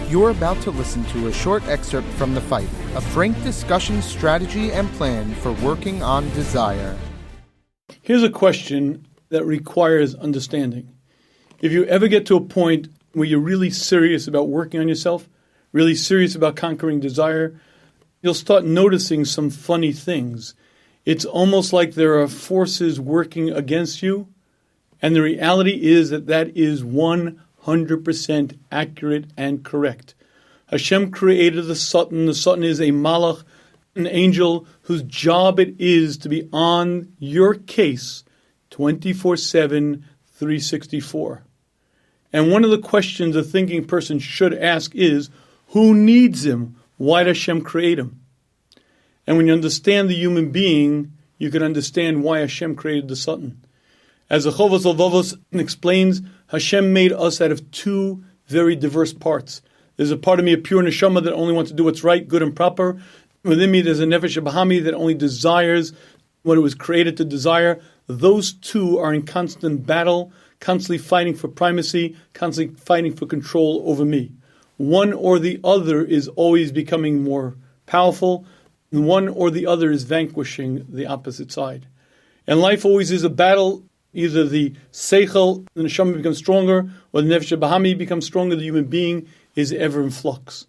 You're about to listen to a short excerpt from The Fight, a frank discussion, strategy, and plan for working on desire. Here's a question that requires understanding. If you ever get to a point where you're really serious about working on yourself, really serious about conquering desire, you'll start noticing some funny things. It's almost like there are forces working against you, and the reality is that is 100% accurate and correct. Hashem created the Satan. The Satan is a malach, an angel whose job it is to be on your case 24/7, 364. And one of the questions a thinking person should ask is, who needs him? Why did Hashem create him? And when you understand the human being, you can understand why Hashem created the Satan. As the Voces explains, Hashem made us out of two very diverse parts. There's a part of me, a pure neshama, that only wants to do what's right, good, and proper. Within me, there's a nefesh bahami that only desires what it was created to desire. Those two are in constant battle, constantly fighting for primacy, constantly fighting for control over me. One or the other is always becoming more powerful, and one or the other is vanquishing the opposite side. And life always is a battle. Either the seichel, the neshama, becomes stronger, or the nefesh bahami becomes stronger. The human being is ever in flux.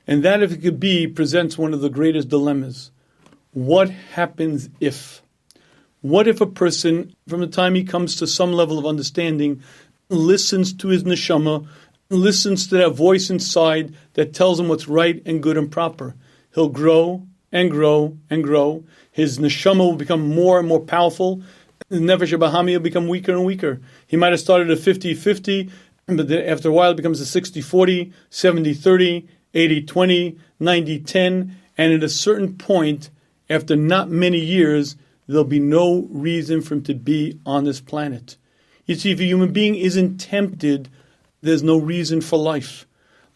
And that, if it could be, presents one of the greatest dilemmas. What happens if? What if a person, from the time he comes to some level of understanding, listens to his neshama, listens to that voice inside that tells him what's right and good and proper? He'll grow and grow and grow. His neshama will become more and more powerful. The nefesh bahami will become weaker and weaker. He might have started at 50-50, but then after a while it becomes a 60-40, 70-30, 80-20, 90-10, and at a certain point, after not many years, there'll be no reason for him to be on this planet. You see, if a human being isn't tempted, there's no reason for life.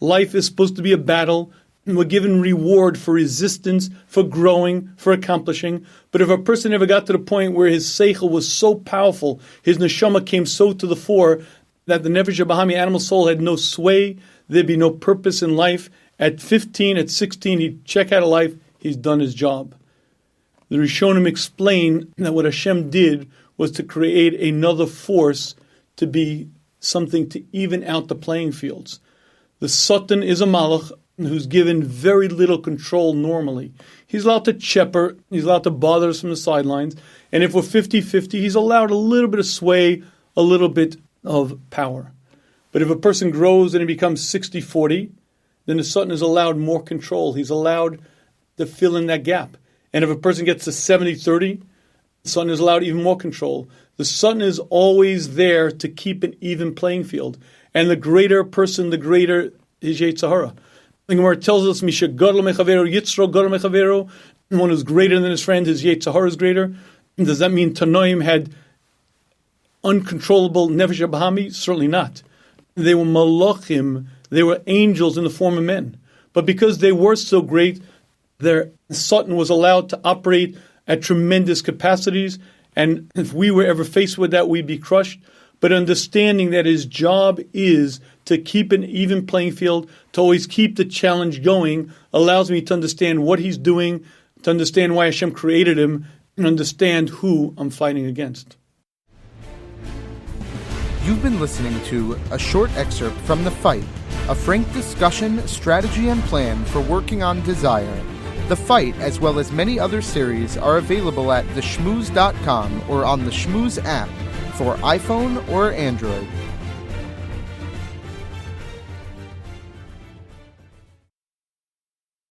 Life is supposed to be a battle, and we're given reward for resistance, for growing, for accomplishing. But if a person ever got to the point where his seichel was so powerful, his neshama came so to the fore, that the nefesh bahami, animal soul, had no sway, there'd be no purpose in life. At 15, at 16, he'd check out of life, he's done his job. The Rishonim explain that what Hashem did was to create another force to be something to even out the playing fields. The Satan is a malach who's given very little control normally. He's allowed to chepper, he's allowed to bother us from the sidelines, and if we're 50-50, he's allowed a little bit of sway, a little bit of power. But if a person grows and he becomes 60-40, then the Satan is allowed more control. He's allowed to fill in that gap. And if a person gets to 70-30, the Satan is allowed even more control. The Satan is always there to keep an even playing field. And the greater person, the greater his Yetzer Hara. The Gemara tells us, Misha gadol mechaveru yitzro gadol mechaveru. One who's greater than his friend, his Yetzer Hara is greater. And does that mean Tanoim had uncontrollable nefesh bahami? Certainly not. They were malachim, they were angels in the form of men. But because they were so great, their Satan was allowed to operate at tremendous capacities, and if we were ever faced with that, we'd be crushed. But understanding that his job is to keep an even playing field, to always keep the challenge going, allows me to understand what he's doing, to understand why Hashem created him, and understand who I'm fighting against. You've been listening to a short excerpt from The Fight, a frank discussion, strategy, and plan for working on desire. The Fight, as well as many other series, are available at theshmooze.com or on the Shmooze app for iPhone or Android.